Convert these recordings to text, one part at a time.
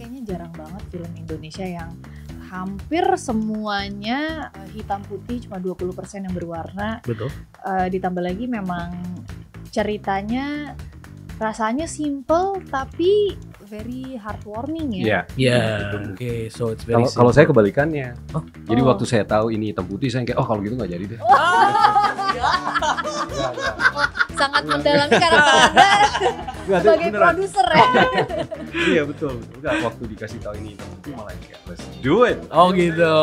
kayaknya jarang banget film Indonesia yang hampir semuanya hitam putih, cuma 20% yang berwarna. Betul. Ditambah lagi memang ceritanya rasanya simple tapi very heartwarming ya. Ya, oke, so it's very Kalau saya kebalikannya. Jadi Oh. waktu saya tahu ini hitam putih, saya kayak kalau gitu nggak jadi deh. Sangat mendalami karakter Anda sebagai produser ya. Iya betul. Enggak, waktu dikasih tahu ini hitam putih malah kayak let's do it. Oh gitu,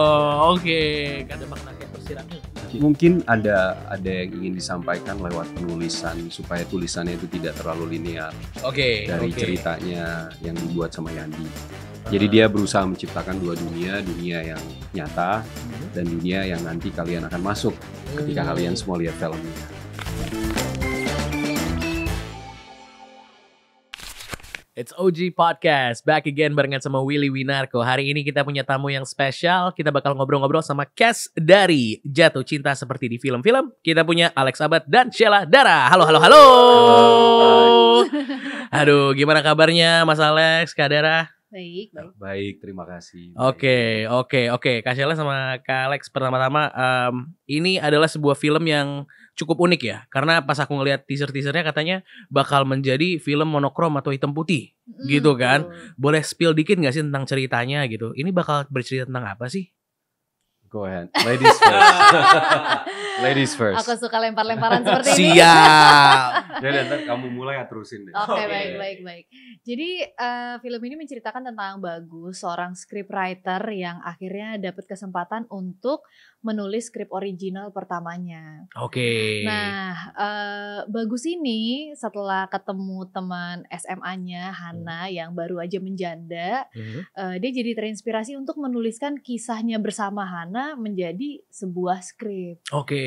oke. Ada makna kayak tersiratnya. Mungkin ada yang ingin disampaikan lewat penulisan supaya tulisannya itu tidak terlalu linear Oke. dari ceritanya yang dibuat sama Yandi. Jadi dia berusaha menciptakan dua dunia yang nyata dan dunia yang nanti kalian akan masuk ketika kalian semua lihat filmnya. It's OG Podcast, back again barengan sama Willy Winarko. Hari ini kita punya tamu yang spesial. Kita bakal ngobrol-ngobrol sama cast dari Jatuh Cinta Seperti di Film-Film. Kita punya Alex Abad dan Sheila Dara. Halo. Aduh, gimana kabarnya Mas Alex, Kak Dara? Baik. Terima kasih. Oke. Kak Sheila sama Kak Alex, pertama-tama ini adalah sebuah film yang cukup unik ya. Karena pas aku ngeliat teaser-teasernya katanya bakal menjadi film monokrom atau hitam putih gitu kan. Boleh spill dikit gak sih tentang ceritanya gitu? Ini bakal bercerita tentang apa sih? Go ahead. Ladies first. Ladies first. Aku suka lempar-lemparan seperti ini. Siap. Ya ntar kamu mulai terusin deh. Oke, baik. Jadi film ini menceritakan tentang Bagus, seorang scriptwriter yang akhirnya dapat kesempatan untuk menulis skrip original pertamanya. Oke. Nah, Bagus ini setelah ketemu teman SMA-nya Hana yang baru aja menjanda, dia jadi terinspirasi untuk menuliskan kisahnya bersama Hana menjadi sebuah skrip. Oke.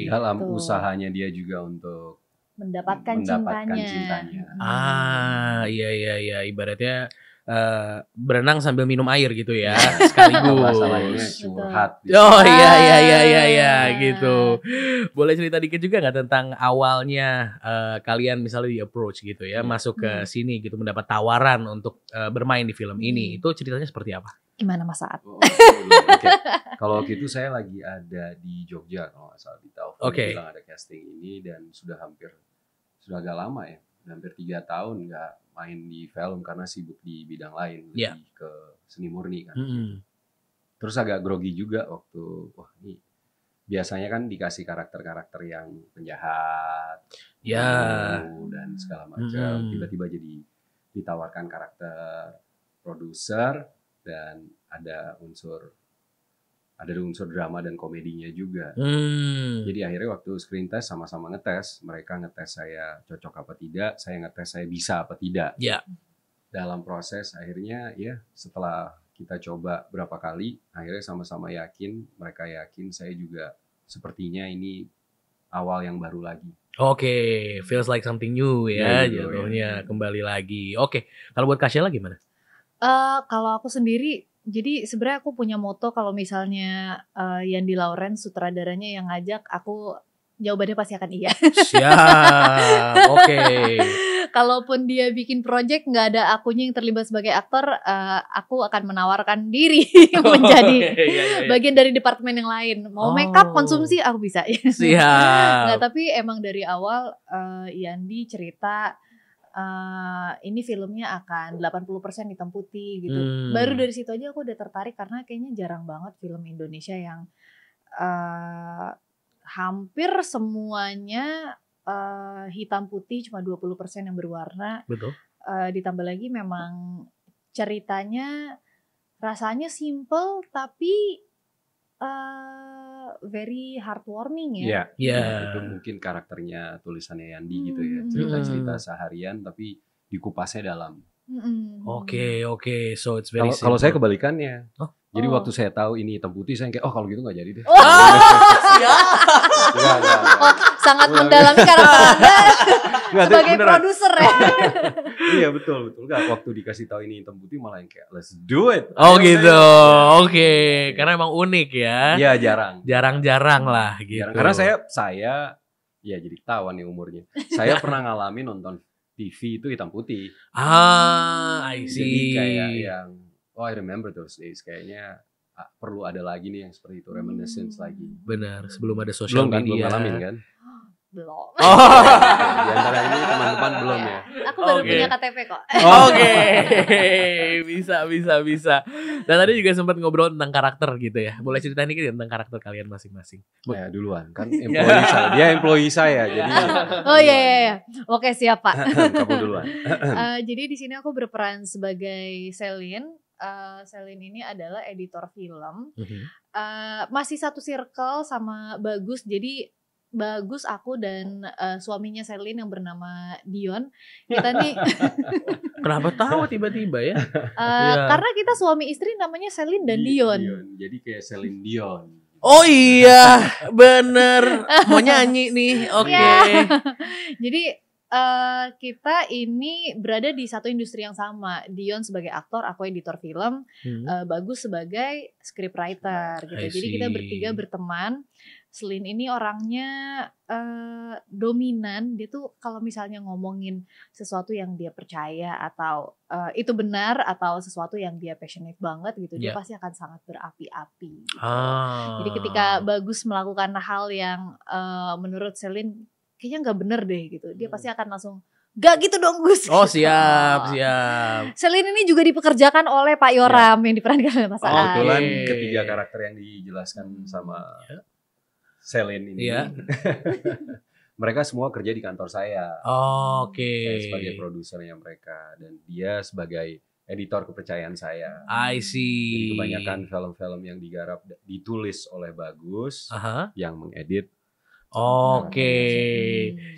Dalam Gitu. usahanya dia juga untuk Mendapatkan cintanya. Iya. Ibaratnya berenang sambil minum air gitu ya, sekaligus. Masalahnya curhat. Oh iya Nah. gitu. Boleh cerita dikit juga nggak tentang awalnya kalian misalnya di approach gitu ya, masuk ke sini gitu, mendapat tawaran untuk bermain di film ini. Itu ceritanya seperti apa? Gimana Mas Saad? Oke. Kalau gitu saya lagi ada di Jogja kalau nggak salah di Taufan. Oke. Bilang ada casting ini dan sudah agak lama ya, hampir 3 tahun nggak main di film karena sibuk di bidang lain, lebih ke seni murni kan. Terus agak grogi juga waktu ini biasanya kan dikasih karakter-karakter yang penjahat, dan segala macam. Tiba-tiba jadi ditawarkan karakter produser dan ada unsur drama dan komedinya juga. Jadi akhirnya waktu screen test sama-sama ngetes, mereka ngetes saya cocok apa tidak, saya ngetes saya bisa apa tidak. Dalam proses akhirnya ya setelah kita coba berapa kali, akhirnya sama-sama yakin, mereka yakin, saya juga sepertinya ini awal yang baru lagi. Oke, feels like something new ya, jatuhnya kembali lagi. Oke, kalau buat Kak Sheila gimana? Kalau aku sendiri, jadi sebenarnya aku punya moto kalau misalnya Yandi Lawrence sutradaranya yang ngajak, aku jawabannya pasti akan iya. Siap, oke. Kalaupun dia bikin project nggak ada akunya yang terlibat sebagai aktor, aku akan menawarkan diri menjadi bagian dari departemen yang lain. Mau makeup, konsumsi, aku bisa. Siap. Nggak, tapi emang dari awal Yandi cerita ini filmnya akan 80% hitam putih gitu. Baru dari situ aja aku udah tertarik karena kayaknya jarang banget film Indonesia yang hampir semuanya hitam putih, cuma 20% yang berwarna. Betul. Ditambah lagi memang ceritanya rasanya simple tapi very heartwarming ya. Iya. Itu mungkin karakternya tulisannya Yandi gitu ya. Cerita-cerita seharian tapi dikupasnya dalam. Oke. So it's very simple. Kalau saya kebalikannya. Jadi waktu saya tahu ini hitam putih, saya kayak kalau gitu nggak jadi deh. Sangat mendalami karakter Anda sebagai produser ya. Iya betul. Nggak, waktu dikasih tahu ini hitam putih malah yang kayak let's do it. Oh gitu. Oke. Karena emang unik ya. Iya jarang. Jarang-jarang lah gitu. Karena saya ya jadi ketahuan nih umurnya. Saya pernah ngalamin nonton TV itu hitam putih. I see. Jadi kayak yang I remember those days, kayaknya perlu ada lagi nih yang seperti itu, reminiscence lagi. Benar, sebelum ada sosial Belum kan, belum media. ngalamin kan? Belum. Di antara ini teman-teman belum ya. Aku baru Oke. punya KTP kok. Oke, bisa. Dan tadi juga sempat ngobrol tentang karakter gitu ya. Boleh cerita dikit tentang karakter kalian masing-masing? Ya duluan kan employee saya, dia employee saya, jadi Oh iya. Oke, siap Pak. kamu duluan. Jadi di sini aku berperan sebagai Celine. Celine ini adalah editor film. Masih satu circle sama Bagus. Jadi Bagus, aku dan suaminya Celine yang bernama Dion. Kita nih Kenapa tahu tiba-tiba ya? karena kita suami istri namanya Celine dan Dion. Jadi kayak Celine Dion. Oh iya, bener. Mau nyanyi nih, oke. Ya. Jadi kita ini berada di satu industri yang sama. Dion sebagai aktor, aku editor film, Bagus sebagai scriptwriter gitu. Jadi kita bertiga berteman. Celine ini orangnya dominan. Dia tuh kalau misalnya ngomongin sesuatu yang dia percaya atau itu benar atau sesuatu yang dia passionate banget gitu, dia pasti akan sangat berapi-api gitu. Jadi ketika Bagus melakukan hal yang menurut Celine kayaknya nggak bener deh gitu, dia pasti akan langsung gak gitu dong Gus. Oh siap. Celine ini juga dipekerjakan oleh Pak Yoram yang diperankan oleh Mas Aan. Kebetulan ketiga karakter yang dijelaskan sama Celine ini, mereka semua kerja di kantor saya. Saya sebagai produsernya mereka dan dia sebagai editor kepercayaan saya. I see. Jadi kebanyakan film-film yang digarap ditulis oleh Bagus, yang mengedit. Oke.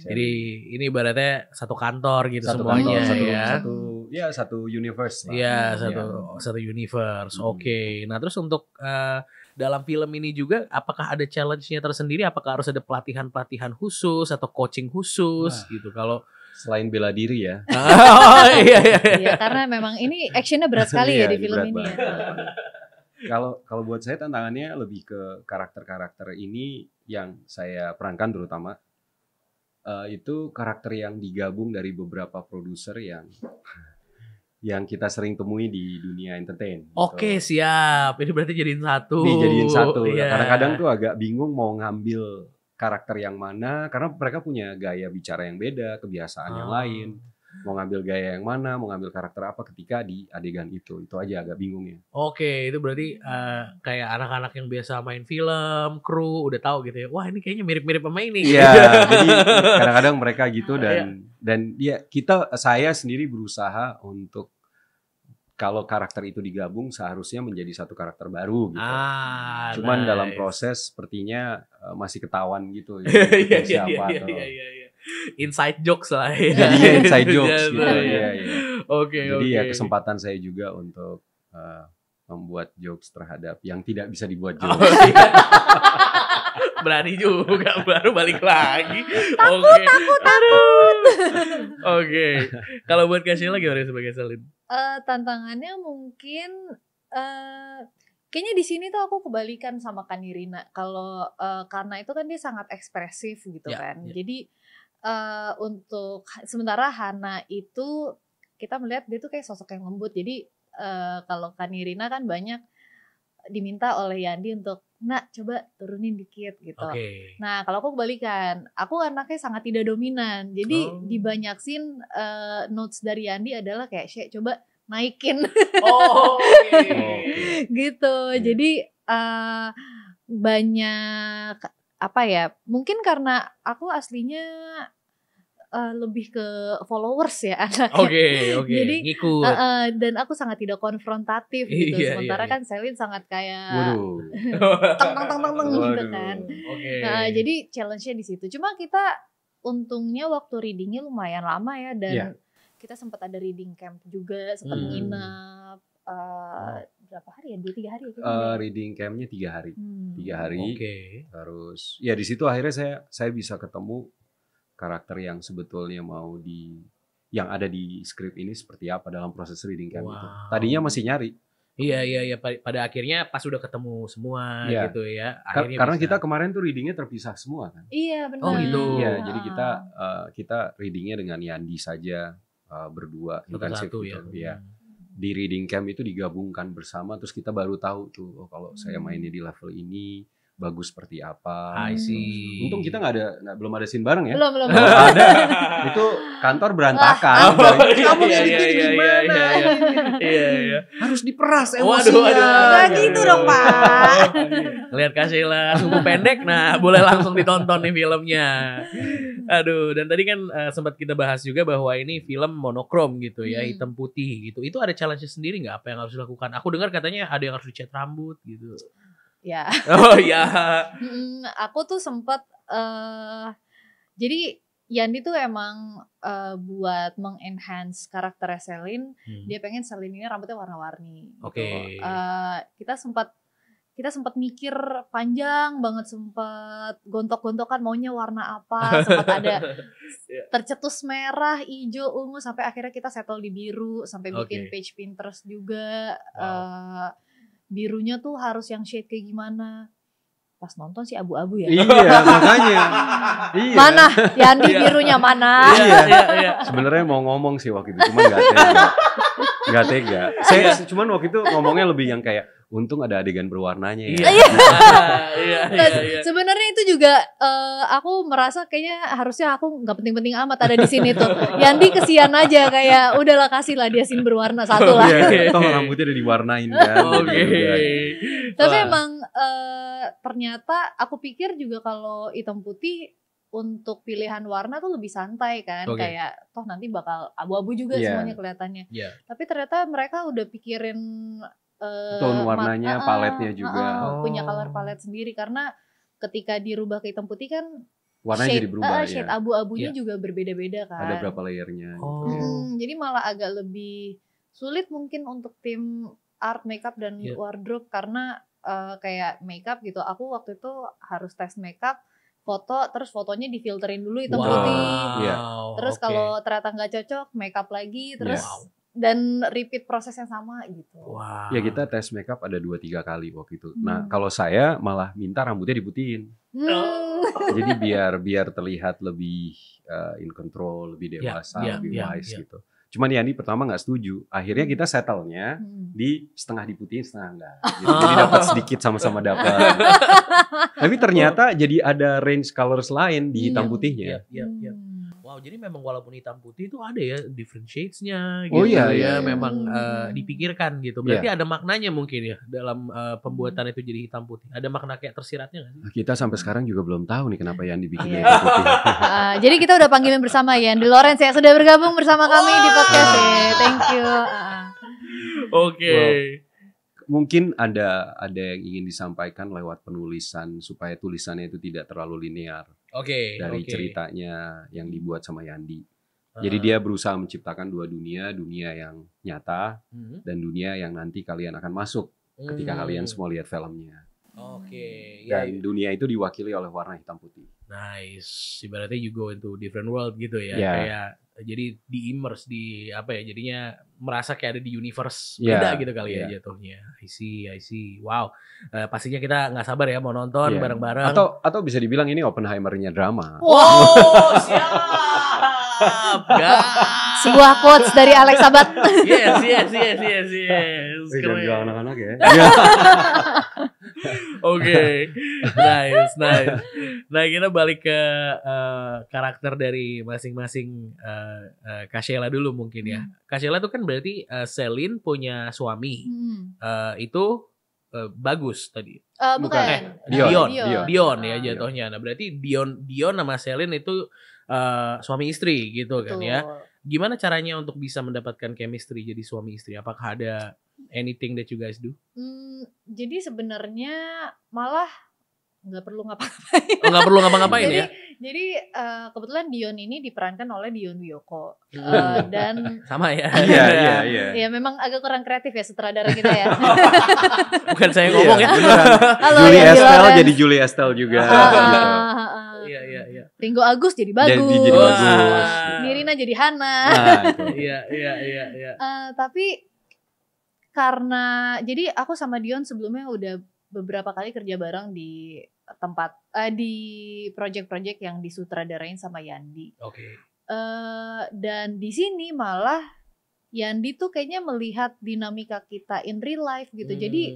Jadi ini ibaratnya satu kantor gitu semuanya ya. Satu universe lah. Iya, satu universe. Oke. Nah, terus untuk dalam film ini juga apakah ada challenge-nya tersendiri? Apakah harus ada pelatihan-pelatihan khusus atau coaching khusus gitu? Kalau selain bela diri ya. Iya, karena memang ini actionnya berat sekali ya di film ini. Kalau buat saya tantangannya lebih ke karakter-karakter ini yang saya perankan terutama itu karakter yang digabung dari beberapa produser yang kita sering temui di dunia entertain. Oke, siap. Ini berarti jadiin satu. Dijadiin satu. Kadang-kadang tuh agak bingung mau ngambil karakter yang mana karena mereka punya gaya bicara yang beda, kebiasaan yang lain. Mau ngambil gaya yang mana, mau ngambil karakter apa ketika di adegan itu aja agak bingung ya. Oke, itu berarti kayak anak-anak yang biasa main film, kru udah tahu gitu ya. Wah, ini kayaknya mirip-mirip sama ini. Iya, jadi kadang-kadang mereka gitu dan saya sendiri berusaha untuk kalau karakter itu digabung seharusnya menjadi satu karakter baru gitu. Cuman dalam proses sepertinya masih ketahuan gitu siapa atau inside jokes lah ya. Jadinya inside jokes gitu. Jadi ya kesempatan saya juga untuk membuat jokes terhadap yang tidak bisa dibuat jokes. Berani juga baru balik lagi. Takut. Oke. Kalau buat Kasyla gimana sebagai Celine? Tantangannya mungkin kayaknya di sini tuh aku kebalikan sama Kanirina. Kalau karena itu kan dia sangat ekspresif gitu kan. Jadi untuk sementara Hana itu kita melihat dia tuh kayak sosok yang lembut. Jadi kalau Kanirina kan banyak diminta oleh Yandi untuk coba turunin dikit gitu. Nah kalau aku kebalikan, aku anaknya sangat tidak dominan. Jadi di banyak scene notes dari Yandi adalah kayak coba naikin. Gitu. Jadi banyak apa ya? Mungkin karena aku aslinya lebih ke followers ya anaknya. Jadi ngikut. Dan aku sangat tidak konfrontatif gitu. Sementara kan Celine sangat kayak teng gitu kan. Jadi challenge-nya di situ. Cuma kita untungnya waktu readingnya lumayan lama ya dan kita sempat ada reading camp juga, sempat nginep berapa hari ya? 2-3 hari ya? Reading campnya 3 hari. 3 hari. Terus ya di situ akhirnya saya bisa ketemu karakter yang sebetulnya yang ada di skrip ini seperti apa dalam proses reading camp itu. Tadinya masih nyari. Iya. Pada akhirnya pas udah ketemu semua gitu ya. Akhirnya Karena bisa. kita kemarin tuh readingnya terpisah semua kan. Iya benar. Oh gitu. Iya, jadi kita readingnya dengan Yandi saja berdua intensif Satu-satu gitu. ya. Iya. Di reading camp itu digabungkan bersama, terus kita baru tahu tuh, oh kalau saya mainnya di level ini bagus seperti apa. I see. Untung kita belum ada scene bareng ya. Belum. Kalau ada itu kantor berantakan. Kamu editing gimana? Iya. Harus diperas emosinya. Waduh. Nggak gitu dong Pak. Lihat Kasela sumbu pendek, nah boleh langsung ditonton nih filmnya. Aduh, dan tadi kan sempat kita bahas juga bahwa ini film monokrom gitu ya, hitam putih gitu. Itu ada challenge sendiri nggak apa yang harus dilakukan? Aku dengar katanya ada yang harus dicat rambut gitu. Ya. Oh ya. Aku tuh sempat jadi Yandi tuh emang buat mengenhance karakter Selin, dia pengen Selin ini rambutnya warna-warni. Oke. Gitu. Kita sempat mikir panjang banget, sempat gontok-gontokan maunya warna apa, sempat ada tercetus merah, hijau, ungu, sampai akhirnya kita settle di biru, sampai bikin page Pinterest juga. Birunya tuh harus yang shade kayak gimana. Pas nonton sih abu-abu ya. Iya, makanya. Iya. Mana? Yandi birunya mana? Iya. Sebenarnya mau ngomong sih waktu itu, cuma nggak tega. Saya cuman waktu itu ngomongnya lebih yang kayak untung ada adegan berwarnanya ya. Iya. Sebenarnya itu juga aku merasa kayaknya harusnya aku nggak penting-penting amat ada di sini tuh. Yandi kesian aja kayak udahlah kasih lah dia scene berwarna satu lah. Toh rambutnya udah diwarnain kan. Tapi emang ternyata aku pikir juga kalau hitam putih untuk pilihan warna tuh lebih santai kan, kayak toh nanti bakal abu-abu juga semuanya kelihatannya. Tapi ternyata mereka udah pikirin tone warnanya, paletnya juga. Punya color palet sendiri, karena ketika dirubah ke hitam putih kan warnanya jadi berubah shade abu-abunya juga berbeda-beda kan. Ada berapa layernya gitu. Jadi malah agak lebih sulit mungkin untuk tim art, makeup dan wardrobe, karena kayak makeup gitu. Aku waktu itu harus tes makeup, foto, terus fotonya difilterin dulu hitam putih. Terus kalau ternyata nggak cocok, makeup lagi, terus dan repeat proses yang sama gitu. Ya kita tes makeup ada 2-3 kali waktu itu. Nah kalau saya malah minta rambutnya diputihin. Jadi biar terlihat lebih in control, lebih dewasa, lebih wise gitu. Cuman Yandi pertama nggak setuju. Akhirnya kita settle-nya di setengah diputihin, setengah enggak. Gitu. Jadi dapat sedikit sama-sama dapat. Tapi ternyata jadi ada range colors lain di hitam putihnya. Wow, jadi memang walaupun hitam putih itu ada ya different shades-nya gitu. Oh iya. Memang dipikirkan gitu. Berarti ada maknanya mungkin ya dalam pembuatan itu jadi hitam putih. Ada makna kayak tersiratnya nggak sih? Kita sampai sekarang juga belum tahu nih kenapa Yandi bikinnya hitam putih. Jadi kita udah panggilin bersama Yandi Lawrence ya, sudah bergabung bersama kami di podcast ya. Thank you. Oke. Mungkin ada yang ingin disampaikan lewat penulisan supaya tulisannya itu tidak terlalu linear. Dari ceritanya yang dibuat sama Yandi. Jadi dia berusaha menciptakan dua dunia yang nyata dan dunia yang nanti kalian akan masuk ketika kalian semua lihat filmnya. Dan dunia itu diwakili oleh warna hitam putih. Nice. Ibaratnya you go into different world gitu ya. Kayak jadi di-immerse di apa ya, jadinya merasa kayak ada di universe beda gitu kali ya jatuhnya. I see. Wow. Pastinya kita nggak sabar ya mau nonton bareng-bareng. Atau bisa dibilang ini Oppenheimer-nya drama. Wow, siap. Sebuah quotes dari Alex Sabat. Yes. Keren anak-anak ya. Nice. Nah kita balik ke karakter dari masing-masing Kasela dulu mungkin ya. Kasela tuh kan berarti Selin punya suami. Itu bagus tadi. Bukan. Dion ya jatuhnya. Nah berarti Dion sama Selin itu suami istri gitu kan ya. Gimana caranya untuk bisa mendapatkan chemistry jadi suami istri? Apakah ada anything that you guys do? Jadi sebenarnya malah nggak perlu ngapa-ngapain. Nggak perlu ngapa-ngapain ya? Jadi kebetulan Dion ini diperankan oleh Dion Wiyoko dan sama ya. Iya. Ya memang agak kurang kreatif ya sutradara kita ya. Bukan saya ngomong ya. Julie Estelle jadi Julie Estelle juga. Iya. Ringo Agus jadi bagus. Jadi bagus. Nirina jadi Hana. Iya. Tapi karena jadi aku sama Dion sebelumnya udah beberapa kali kerja bareng di tempat di project-project yang disutradarain sama Yandi. Oke. Dan di sini malah Yandi tuh kayaknya melihat dinamika kita in real life gitu. Jadi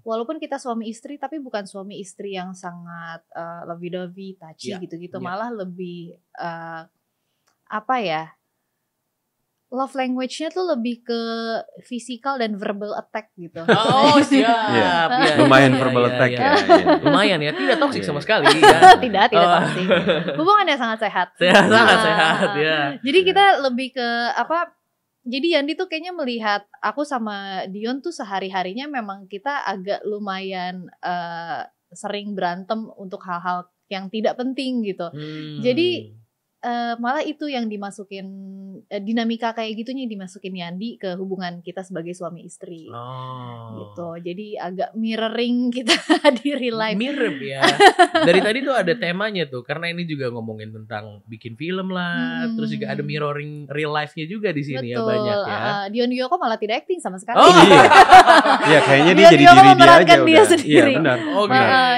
walaupun kita suami istri tapi bukan suami istri yang sangat lovey-dovey, touchy gitu-gitu. Malah lebih apa ya? Love language-nya tuh lebih ke physical dan verbal attack gitu. Oh siap. Yeah. Lumayan verbal attack ya. Lumayan ya, tidak toksik sama sekali. Tidak toksik. Hubungannya sangat sehat. Sangat sehat ya. Jadi kita lebih ke apa? Jadi Yandi tuh kayaknya melihat aku sama Dion tuh sehari-harinya memang kita agak lumayan sering berantem untuk hal-hal yang tidak penting gitu. Jadi malah itu yang dimasukin dinamika kayak gitunya dimasukin Yandi ke hubungan kita sebagai suami istri gitu. Jadi agak mirroring kita di real life. Mirip ya. Dari tadi tuh ada temanya tuh karena ini juga ngomongin tentang bikin film lah, terus juga ada mirroring real life-nya juga di sini. Betul. Ya banyak ya. Dion Wiyoko malah tidak acting sama sekali. Oh iya. Iya kayaknya dia jadi diri dia aja dia sendiri. Iya benar.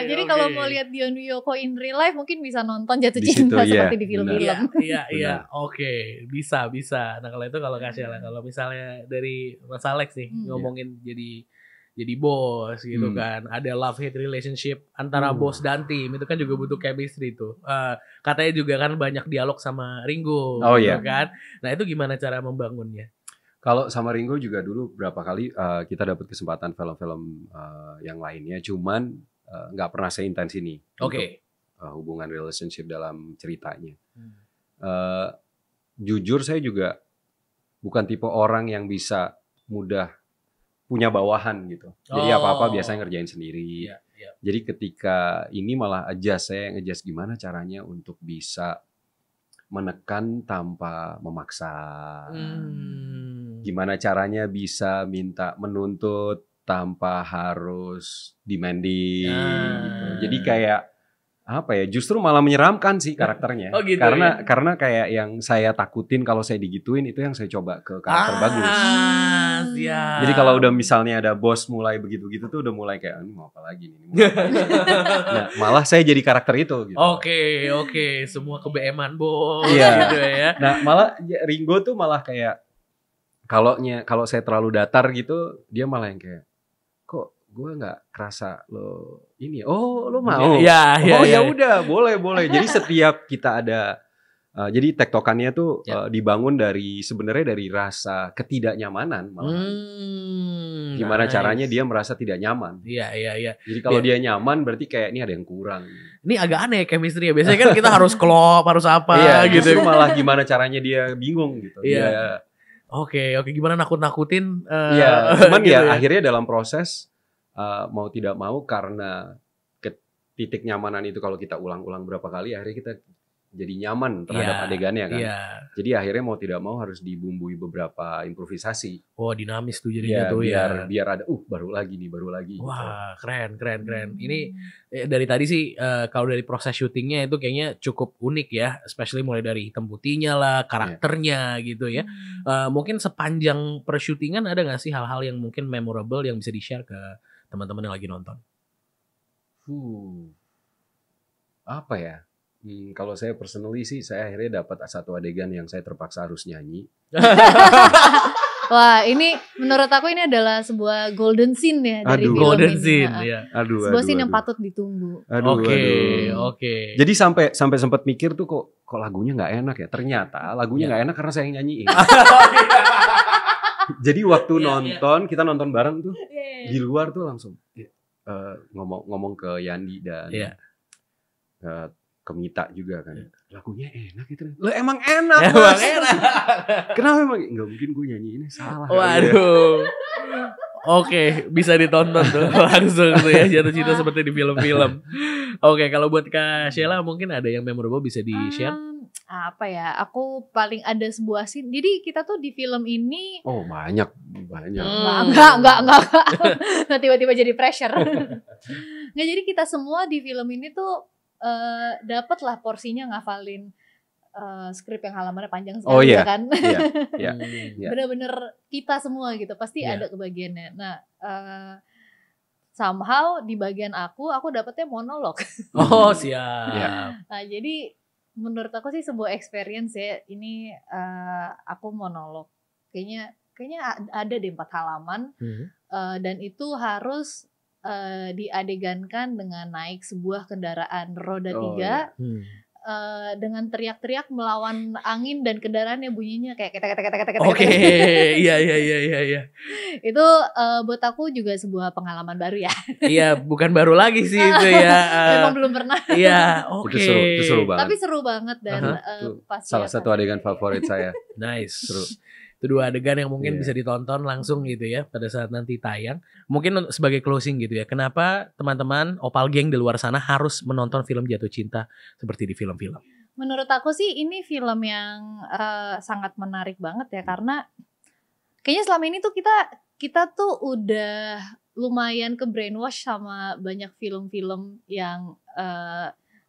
Jadi kalau mau lihat Dion Wiyoko in real life mungkin bisa nonton Jatuh Cinta seperti di film-film. Iya, oke, bisa. Nah kalau Kak Sheila, kalau misalnya dari Mas Alex nih ngomongin jadi bos gitu kan, ada love hate relationship antara bos dan tim itu kan juga butuh chemistry tuh. Katanya juga kan banyak dialog sama Ringo, gitu kan. Nah itu gimana cara membangunnya? Kalau sama Ringo juga dulu berapa kali kita dapat kesempatan film-film yang lainnya, cuman nggak pernah seintens ini. Oke. Hubungan relationship dalam ceritanya. Jujur saya juga bukan tipe orang yang bisa mudah punya bawahan gitu. Jadi apa-apa biasanya ngerjain sendiri. Jadi ketika ini malah saya nge-adjust gimana caranya untuk bisa menekan tanpa memaksa. Gimana caranya bisa minta menuntut tanpa harus demanding gitu. Jadi kayak apa ya, justru malah menyeramkan sih karakternya. Gitu, karena kayak yang saya takutin kalau saya digituin itu yang saya coba ke karakter bagus. Siap. Jadi kalau udah misalnya ada bos mulai begitu-gitu tuh udah mulai kayak ini mau apa lagi nih. Nah, malah saya jadi karakter itu gitu. Oke. Semua ke-BM-an bos gitu ya. Nah, malah Ringo tuh malah kayak kalau saya terlalu datar gitu, dia malah yang kayak kok gue nggak kerasa lo ini, lo mau, ya udah boleh. Jadi setiap kita ada, jadi tektokannya tuh dibangun sebenarnya dari rasa ketidaknyamanan malah. Gimana caranya dia merasa tidak nyaman? Iya. Jadi kalau dia nyaman berarti kayak ini ada yang kurang. Ini agak aneh chemistry ya. Biasanya kan kita harus klop, harus apa gitu. Justru malah gimana caranya dia bingung gitu. Iya. Oke. Gimana nakut-nakutin? Cuman gitu akhirnya dalam proses. Mau tidak mau karena titik nyamanan itu kalau kita ulang-ulang berapa kali akhirnya kita jadi nyaman terhadap adegannya kan. Jadi akhirnya mau tidak mau harus dibumbui beberapa improvisasi. Dinamis tuh jadinya tuh biar ada baru lagi. Wah, keren. Ini dari tadi sih kalau dari proses syutingnya itu kayaknya cukup unik ya, especially mulai dari hitam putihnya lah, karakternya gitu ya. Mungkin sepanjang persyutingan ada nggak sih hal-hal yang mungkin memorable yang bisa di-share ke teman-teman yang lagi nonton? Apa ya? Kalau saya personally sih, saya akhirnya dapat satu adegan yang saya terpaksa harus nyanyi. Wah, ini menurut aku ini adalah sebuah golden scene ya dari film golden ini. Scene, ya. Sebuah scene yang patut ditunggu. Oke. Jadi sampai sempat mikir tuh kok lagunya nggak enak ya. Ternyata lagunya nggak enak karena saya yang nyanyiin. Jadi waktu kita nonton bareng tuh di luar tuh langsung ngomong ke Yandi dan ke Mita juga kan. Lagunya enak itu. Lah emang enak. Kenapa emang nggak mungkin gue nyanyi ini salah. Waduh. Oke, bisa ditonton tuh langsung tuh ya Jatuh Cinta seperti di film-film. Oke, kalau buat Kak Sheila mungkin ada yang memorable bisa di-share? Apa ya? Aku paling ada sebuah scene. Jadi kita tuh di film ini banyak. Enggak. Tiba-tiba jadi pressure. Nggak, jadi kita semua di film ini tuh dapatlah porsinya ngafalin skrip yang halamannya panjang sekali kan. Bener-bener kita semua gitu pasti ada kebagiannya. Nah somehow di bagian aku dapetnya monolog. Oh siap. Nah jadi menurut aku sih sebuah experience ya. Ini aku monolog. Kayaknya ada deh 4 halaman. Dan itu harus diadegankan dengan naik sebuah kendaraan roda 3. Dengan teriak-teriak melawan angin dan kendaraannya bunyinya kayak ketek. Oke, iya. Itu buat aku juga sebuah pengalaman baru ya. Iya, bukan baru lagi sih itu ya. Memang belum pernah. Iya, oke. Itu seru banget. Tapi seru banget dan pas salah satu adegan favorit saya. Nice. Seru. Itu 2 adegan yang mungkin bisa ditonton langsung gitu ya pada saat nanti tayang. Mungkin sebagai closing gitu ya. Kenapa teman-teman Opal Gang di luar sana harus menonton film Jatuh Cinta seperti di film-film? Menurut aku sih ini film yang sangat menarik banget ya karena kayaknya selama ini tuh kita tuh udah lumayan ke brainwash sama banyak film-film yang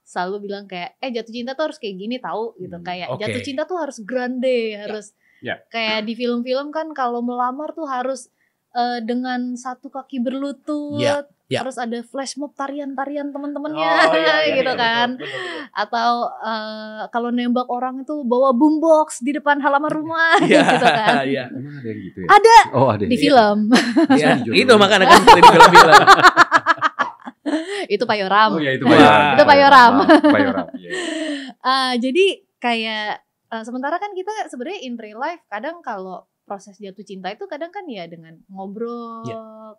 selalu bilang kayak jatuh cinta tuh harus kayak gini tahu gitu. Kayak jatuh cinta tuh harus grande, harus kayak di film-film kan kalau melamar tuh harus dengan 1 kaki berlutut, harus ada flash mob tarian-tarian teman-temannya gitu kan. Betul. Atau kalau nembak orang itu bawa boombox di depan halaman rumah gitu kan. Emang ada yang gitu ya? Ada. Ada di film. Itu makanya kan di film-film. Itu Payoram. Itu Payoram. Itu Payoram. Payoram. Jadi kayak sementara kan kita sebenarnya in real life kadang kalau proses jatuh cinta itu kadang kan ya dengan ngobrol,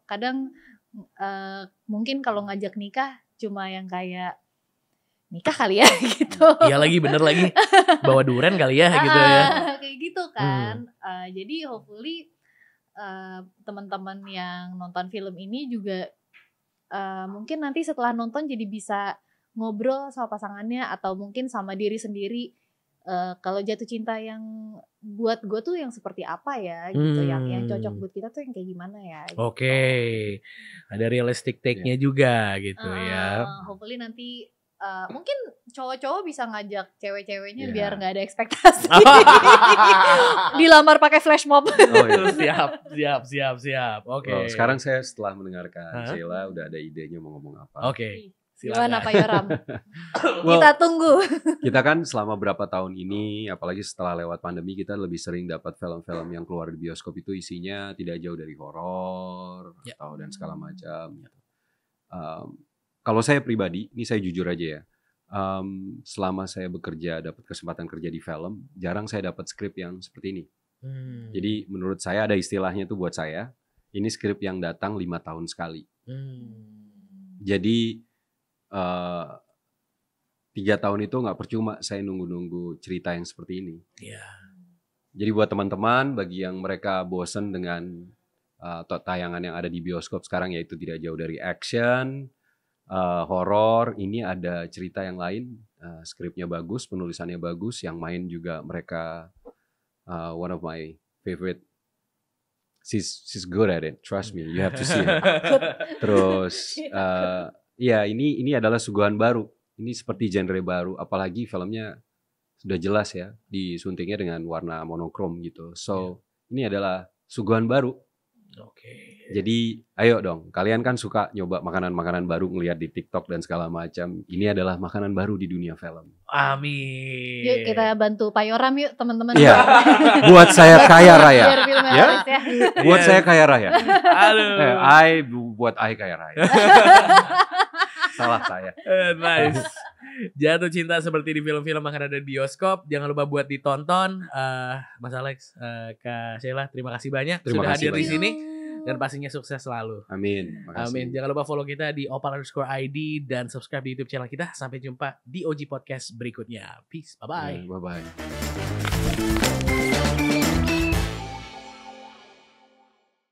kadang mungkin kalau ngajak nikah cuma yang kayak nikah kali ya gitu. Iya lagi bener lagi bawa duren kali ya gitu ya. Kayak gitu kan. Jadi hopefully teman-teman yang nonton film ini juga mungkin nanti setelah nonton jadi bisa ngobrol sama pasangannya atau mungkin sama diri sendiri. Kalau jatuh cinta yang buat gue tuh yang seperti apa ya gitu, yang cocok buat kita tuh yang kayak gimana ya gitu. Oke. Ada realistic take-nya juga gitu ya. Hopefully nanti mungkin cowok-cowok bisa ngajak cewek-ceweknya biar nggak ada ekspektasi. Dilamar pakai flash mob. Siap. Oke. Sekarang saya setelah mendengarkan Sheila udah ada idenya mau ngomong apa. Oke. Gimana Pak Yoram? Kita tunggu. Kita kan selama berapa tahun ini, apalagi setelah lewat pandemi, kita lebih sering dapat film-film yang keluar di bioskop itu isinya tidak jauh dari horor atau dan segala macam. Kalau saya pribadi, ini saya jujur aja ya, selama saya bekerja, dapat kesempatan kerja di film, jarang saya dapat skrip yang seperti ini. Jadi menurut saya ada istilahnya tuh buat saya, ini skrip yang datang 5 tahun sekali. Jadi 3 tahun itu nggak percuma saya nunggu-nunggu cerita yang seperti ini. Jadi buat teman-teman, bagi yang mereka bosen dengan tayangan yang ada di bioskop sekarang, yaitu tidak jauh dari action, horor, ini ada cerita yang lain, skripnya bagus, penulisannya bagus, yang main juga mereka one of my favorite. She's good at it, trust me, you have to see it. Terus ini adalah suguhan baru. Ini seperti genre baru, apalagi filmnya sudah jelas ya, disuntingnya dengan warna monokrom gitu. So, ini adalah suguhan baru. Jadi, ayo dong, kalian kan suka nyoba makanan-makanan baru, ngelihat di TikTok dan segala macam. Ini adalah makanan baru di dunia film. Amin. Yuk kita bantu Payoram yuk teman-teman. Iya. Buat saya kaya raya. Buat saya kaya raya. Buat kaya raya. Salah saya. Nice. Jatuh cinta seperti di film-film akan ada di bioskop. Jangan lupa buat ditonton. Mas Alex, Kak Sheila, terima kasih banyak sudah hadir di sini. Dan pastinya sukses selalu. Amin. Amin. Jangan lupa follow kita di opal_id dan subscribe di YouTube channel kita. Sampai jumpa di OG Podcast berikutnya. Peace. Bye-bye. Bye-bye.